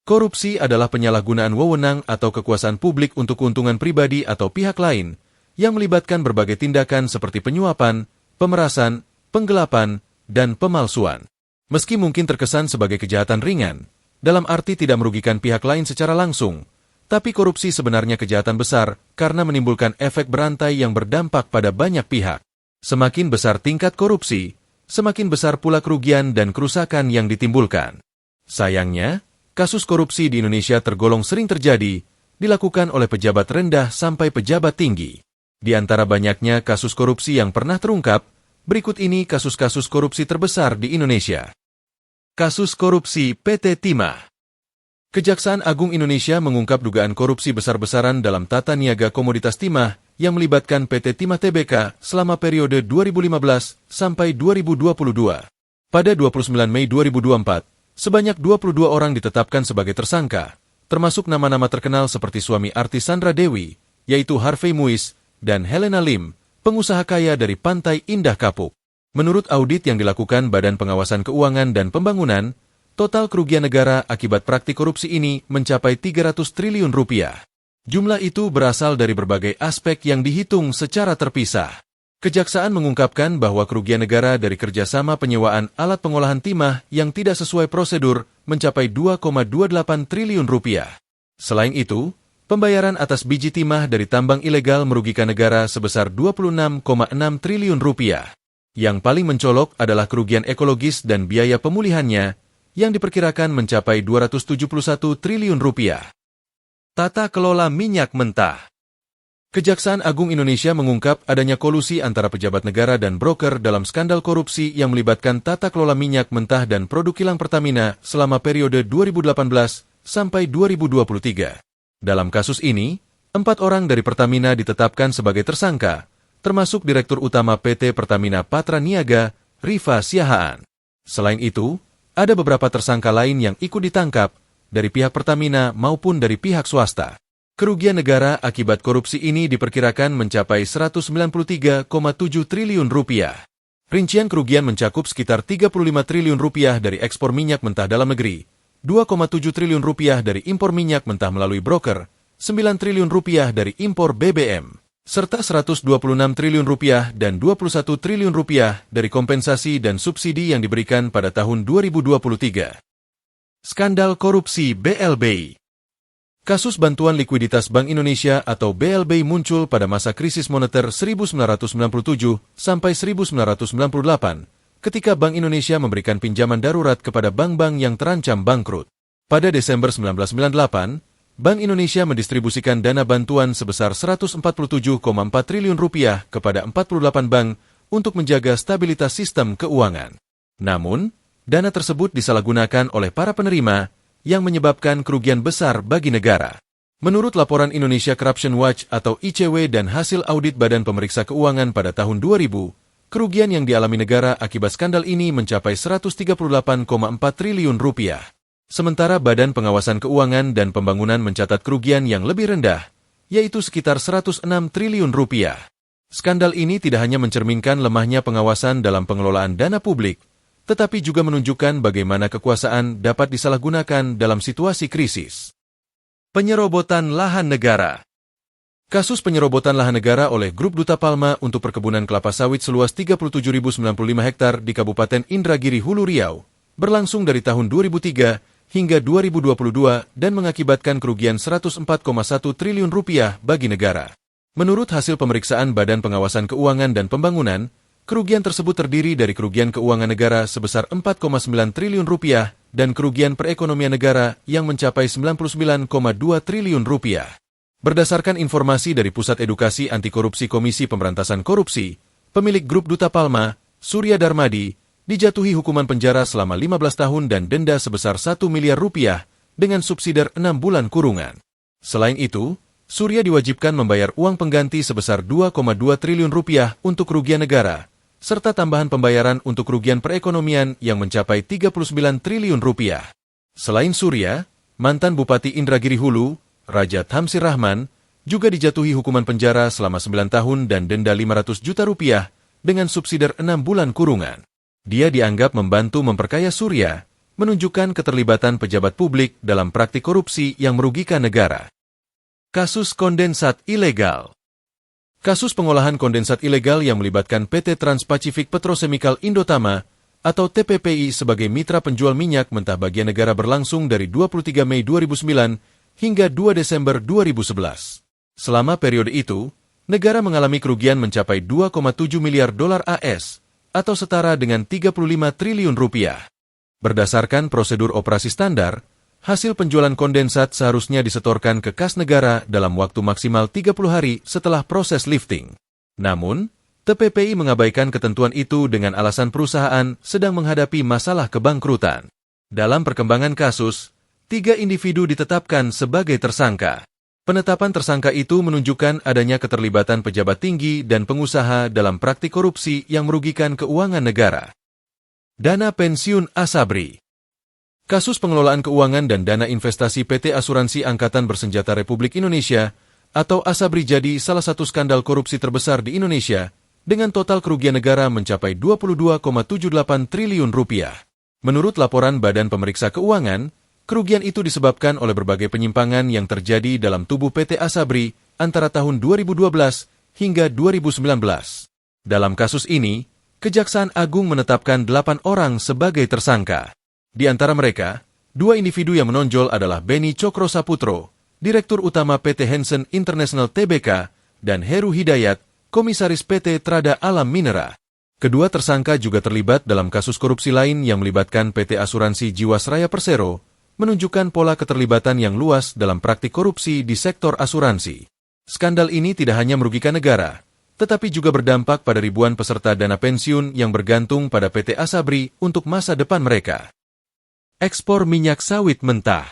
Korupsi adalah penyalahgunaan wewenang atau kekuasaan publik untuk keuntungan pribadi atau pihak lain yang melibatkan berbagai tindakan seperti penyuapan, pemerasan, penggelapan, dan pemalsuan. Meski mungkin terkesan sebagai kejahatan ringan, dalam arti tidak merugikan pihak lain secara langsung, tapi korupsi sebenarnya kejahatan besar karena menimbulkan efek berantai yang berdampak pada banyak pihak. Semakin besar tingkat korupsi, semakin besar pula kerugian dan kerusakan yang ditimbulkan. Sayangnya, kasus korupsi di Indonesia tergolong sering terjadi, dilakukan oleh pejabat rendah sampai pejabat tinggi. Di antara banyaknya kasus korupsi yang pernah terungkap, berikut ini kasus-kasus korupsi terbesar di Indonesia. Kasus korupsi PT Timah. Kejaksaan Agung Indonesia mengungkap dugaan korupsi besar-besaran dalam tata niaga komoditas timah yang melibatkan PT Timah Tbk selama periode 2015 sampai 2022. Pada 29 Mei 2024, sebanyak 22 orang ditetapkan sebagai tersangka, termasuk nama-nama terkenal seperti suami artis Sandra Dewi, yaitu Harvey Muiz, dan Helena Lim, pengusaha kaya dari Pantai Indah Kapuk. Menurut audit yang dilakukan Badan Pengawasan Keuangan dan Pembangunan, total kerugian negara akibat praktik korupsi ini mencapai 300 triliun rupiah. Jumlah itu berasal dari berbagai aspek yang dihitung secara terpisah. Kejaksaan mengungkapkan bahwa kerugian negara dari kerjasama penyewaan alat pengolahan timah yang tidak sesuai prosedur mencapai 2,28 triliun rupiah. Selain itu, pembayaran atas biji timah dari tambang ilegal merugikan negara sebesar 26,6 triliun rupiah. Yang paling mencolok adalah kerugian ekologis dan biaya pemulihannya, yang diperkirakan mencapai 271 triliun rupiah. Tata kelola minyak mentah. Kejaksaan Agung Indonesia mengungkap adanya kolusi antara pejabat negara dan broker dalam skandal korupsi yang melibatkan tata kelola minyak mentah dan produk kilang Pertamina selama periode 2018 sampai 2023. Dalam kasus ini, 4 orang dari Pertamina ditetapkan sebagai tersangka, termasuk Direktur Utama PT Pertamina Patra Niaga, Rifa Siahaan. Selain itu, ada beberapa tersangka lain yang ikut ditangkap dari pihak Pertamina maupun dari pihak swasta. Kerugian negara akibat korupsi ini diperkirakan mencapai 193,7 triliun rupiah. Rincian kerugian mencakup sekitar 35 triliun rupiah dari ekspor minyak mentah dalam negeri, 2,7 triliun rupiah dari impor minyak mentah melalui broker, 9 triliun rupiah dari impor BBM, serta 126 triliun rupiah dan 21 triliun rupiah dari kompensasi dan subsidi yang diberikan pada tahun 2023. Skandal korupsi BLBI. Kasus bantuan likuiditas Bank Indonesia atau BLBI muncul pada masa krisis moneter 1997 sampai 1998, ketika Bank Indonesia memberikan pinjaman darurat kepada bank-bank yang terancam bangkrut. Pada Desember 1998, Bank Indonesia mendistribusikan dana bantuan sebesar 147,4 triliun rupiah kepada 48 bank untuk menjaga stabilitas sistem keuangan. Namun, dana tersebut disalahgunakan oleh para penerima yang menyebabkan kerugian besar bagi negara. Menurut laporan Indonesia Corruption Watch atau ICW dan hasil audit Badan Pemeriksa Keuangan pada tahun 2000, kerugian yang dialami negara akibat skandal ini mencapai 138,4 triliun rupiah. Sementara Badan Pengawasan Keuangan dan Pembangunan mencatat kerugian yang lebih rendah, yaitu sekitar 106 triliun rupiah. Skandal ini tidak hanya mencerminkan lemahnya pengawasan dalam pengelolaan dana publik, tetapi juga menunjukkan bagaimana kekuasaan dapat disalahgunakan dalam situasi krisis. Penyerobotan lahan negara. Kasus penyerobotan lahan negara oleh Grup Duta Palma untuk perkebunan kelapa sawit seluas 37.095 hektar di Kabupaten Indragiri Hulu Riau berlangsung dari tahun 2003 hingga 2022 dan mengakibatkan kerugian 104,1 triliun rupiah bagi negara. Menurut hasil pemeriksaan Badan Pengawasan Keuangan dan Pembangunan, kerugian tersebut terdiri dari kerugian keuangan negara sebesar 4,9 triliun rupiah dan kerugian perekonomian negara yang mencapai 99,2 triliun rupiah. Berdasarkan informasi dari Pusat Edukasi Anti Korupsi Komisi Pemberantasan Korupsi, pemilik Grup Duta Palma, Surya Darmadi, dijatuhi hukuman penjara selama 15 tahun dan denda sebesar 1 miliar rupiah dengan subsidiar 6 bulan kurungan. Selain itu, Surya diwajibkan membayar uang pengganti sebesar 2,2 triliun rupiah untuk kerugian negara, serta tambahan pembayaran untuk kerugian perekonomian yang mencapai 39 triliun rupiah. Selain Surya, mantan Bupati Indragiri Hulu, Raja Tamsir Rahman, juga dijatuhi hukuman penjara selama 9 tahun dan denda 500 juta rupiah dengan subsidiar 6 bulan kurungan. Dia dianggap membantu memperkaya Surya menunjukkan keterlibatan pejabat publik dalam praktik korupsi yang merugikan negara. Kasus kondensat ilegal. Kasus pengolahan kondensat ilegal yang melibatkan PT Trans-Pacific Petrochemical Indotama atau TPPI sebagai mitra penjual minyak mentah bagian negara berlangsung dari 23 Mei 2009 hingga 2 Desember 2011. Selama periode itu, negara mengalami kerugian mencapai 2,7 miliar dolar AS atau setara dengan 35 triliun rupiah. Berdasarkan prosedur operasi standar, hasil penjualan kondensat seharusnya disetorkan ke kas negara dalam waktu maksimal 30 hari setelah proses lifting. Namun, TPPI mengabaikan ketentuan itu dengan alasan perusahaan sedang menghadapi masalah kebangkrutan. Dalam perkembangan kasus, 3 individu ditetapkan sebagai tersangka. Penetapan tersangka itu menunjukkan adanya keterlibatan pejabat tinggi dan pengusaha dalam praktik korupsi yang merugikan keuangan negara. Dana pensiun Asabri. Kasus pengelolaan keuangan dan dana investasi PT Asuransi Angkatan Bersenjata Republik Indonesia atau Asabri jadi salah satu skandal korupsi terbesar di Indonesia dengan total kerugian negara mencapai 22,78 triliun rupiah. Menurut laporan Badan Pemeriksa Keuangan, kerugian itu disebabkan oleh berbagai penyimpangan yang terjadi dalam tubuh PT Asabri antara tahun 2012 hingga 2019. Dalam kasus ini, Kejaksaan Agung menetapkan 8 orang sebagai tersangka. Di antara mereka, 2 individu yang menonjol adalah Beni Cokro Saputro, Direktur Utama PT Hansen International Tbk, dan Heru Hidayat, Komisaris PT Trada Alam Minera. Kedua tersangka juga terlibat dalam kasus korupsi lain yang melibatkan PT Asuransi Jiwasraya Persero, menunjukkan pola keterlibatan yang luas dalam praktik korupsi di sektor asuransi. Skandal ini tidak hanya merugikan negara, tetapi juga berdampak pada ribuan peserta dana pensiun yang bergantung pada PT Asabri untuk masa depan mereka. Ekspor minyak sawit mentah.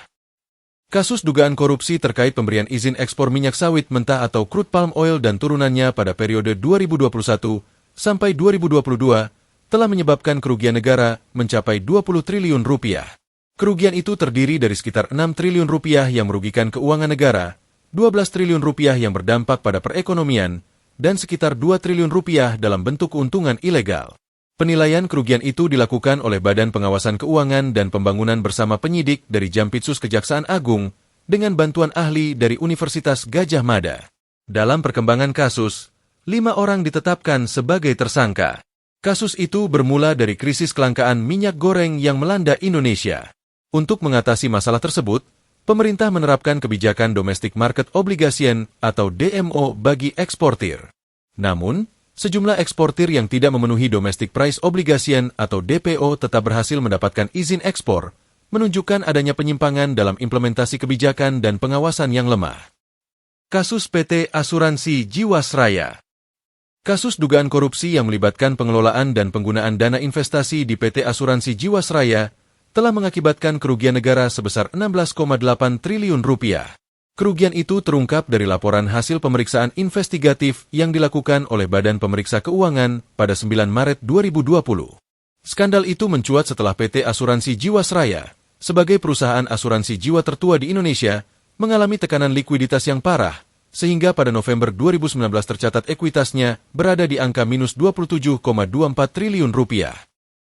Kasus dugaan korupsi terkait pemberian izin ekspor minyak sawit mentah atau crude palm oil dan turunannya pada periode 2021 sampai 2022 telah menyebabkan kerugian negara mencapai 20 triliun rupiah. Kerugian itu terdiri dari sekitar 6 triliun rupiah yang merugikan keuangan negara, 12 triliun rupiah yang berdampak pada perekonomian, dan sekitar 2 triliun rupiah dalam bentuk keuntungan ilegal. Penilaian kerugian itu dilakukan oleh Badan Pengawasan Keuangan dan Pembangunan bersama penyidik dari Jampitsus Kejaksaan Agung dengan bantuan ahli dari Universitas Gadjah Mada. Dalam perkembangan kasus, 5 orang ditetapkan sebagai tersangka. Kasus itu bermula dari krisis kelangkaan minyak goreng yang melanda Indonesia. Untuk mengatasi masalah tersebut, pemerintah menerapkan kebijakan Domestic Market Obligation atau DMO bagi eksportir. Namun, sejumlah eksportir yang tidak memenuhi Domestic Price Obligation atau DPO tetap berhasil mendapatkan izin ekspor, menunjukkan adanya penyimpangan dalam implementasi kebijakan dan pengawasan yang lemah. Kasus PT Asuransi Jiwasraya. Kasus dugaan korupsi yang melibatkan pengelolaan dan penggunaan dana investasi di PT Asuransi Jiwasraya telah mengakibatkan kerugian negara sebesar 16,8 triliun rupiah. Kerugian itu terungkap dari laporan hasil pemeriksaan investigatif yang dilakukan oleh Badan Pemeriksa Keuangan pada 9 Maret 2020. Skandal itu mencuat setelah PT Asuransi Jiwasraya, sebagai perusahaan asuransi jiwa tertua di Indonesia, mengalami tekanan likuiditas yang parah, sehingga pada November 2019 tercatat ekuitasnya berada di angka minus 27,24 triliun rupiah.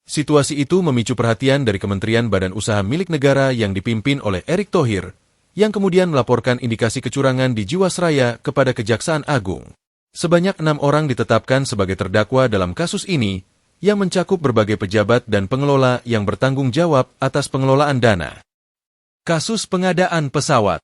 Situasi itu memicu perhatian dari Kementerian Badan Usaha Milik Negara yang dipimpin oleh Erick Thohir, yang kemudian melaporkan indikasi kecurangan di Jiwasraya kepada Kejaksaan Agung. Sebanyak 6 orang ditetapkan sebagai terdakwa dalam kasus ini, yang mencakup berbagai pejabat dan pengelola yang bertanggung jawab atas pengelolaan dana. Kasus pengadaan pesawat.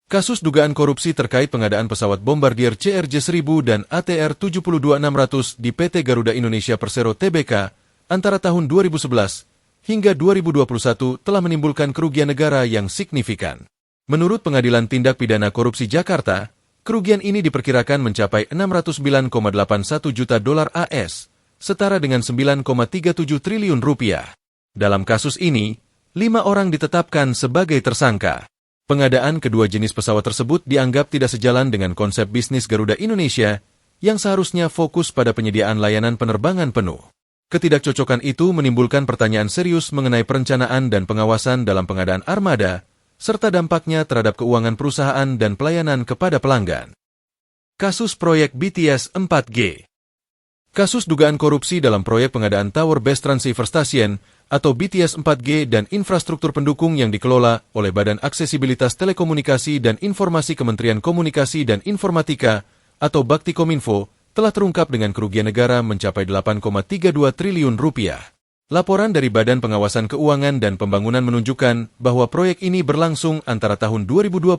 Kasus dugaan korupsi terkait pengadaan pesawat Bombardier CRJ-1000 dan ATR 72600 di PT Garuda Indonesia Persero Tbk antara tahun 2011 hingga 2021 telah menimbulkan kerugian negara yang signifikan. Menurut Pengadilan Tindak Pidana Korupsi Jakarta, kerugian ini diperkirakan mencapai 609,81 juta dolar AS, setara dengan 9,37 triliun rupiah. Dalam kasus ini, 5 orang ditetapkan sebagai tersangka. Pengadaan kedua jenis pesawat tersebut dianggap tidak sejalan dengan konsep bisnis Garuda Indonesia yang seharusnya fokus pada penyediaan layanan penerbangan penuh. Ketidakcocokan itu menimbulkan pertanyaan serius mengenai perencanaan dan pengawasan dalam pengadaan armada, serta dampaknya terhadap keuangan perusahaan dan pelayanan kepada pelanggan. Kasus proyek BTS 4G. Kasus dugaan korupsi dalam proyek pengadaan Tower Base Transceiver Station atau BTS 4G dan infrastruktur pendukung yang dikelola oleh Badan Aksesibilitas Telekomunikasi dan Informasi Kementerian Komunikasi dan Informatika atau Baktikominfo telah terungkap dengan kerugian negara mencapai 8,32 triliun rupiah. Laporan dari Badan Pengawasan Keuangan dan Pembangunan menunjukkan bahwa proyek ini berlangsung antara tahun 2020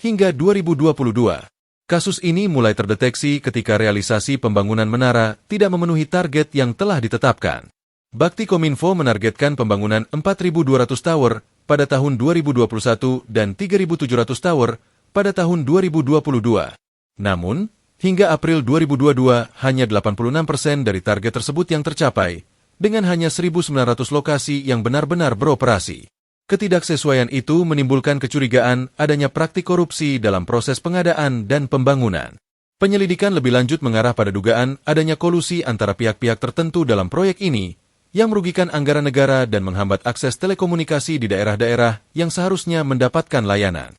hingga 2022. Kasus ini mulai terdeteksi ketika realisasi pembangunan menara tidak memenuhi target yang telah ditetapkan. Baktikominfo menargetkan pembangunan 4.200 tower pada tahun 2021 dan 3.700 tower pada tahun 2022. Namun, hingga April 2022 hanya 86% dari target tersebut yang tercapai, dengan hanya 1.900 lokasi yang benar-benar beroperasi. Ketidaksesuaian itu menimbulkan kecurigaan adanya praktik korupsi dalam proses pengadaan dan pembangunan. Penyelidikan lebih lanjut mengarah pada dugaan adanya kolusi antara pihak-pihak tertentu dalam proyek ini, yang merugikan anggaran negara dan menghambat akses telekomunikasi di daerah-daerah yang seharusnya mendapatkan layanan.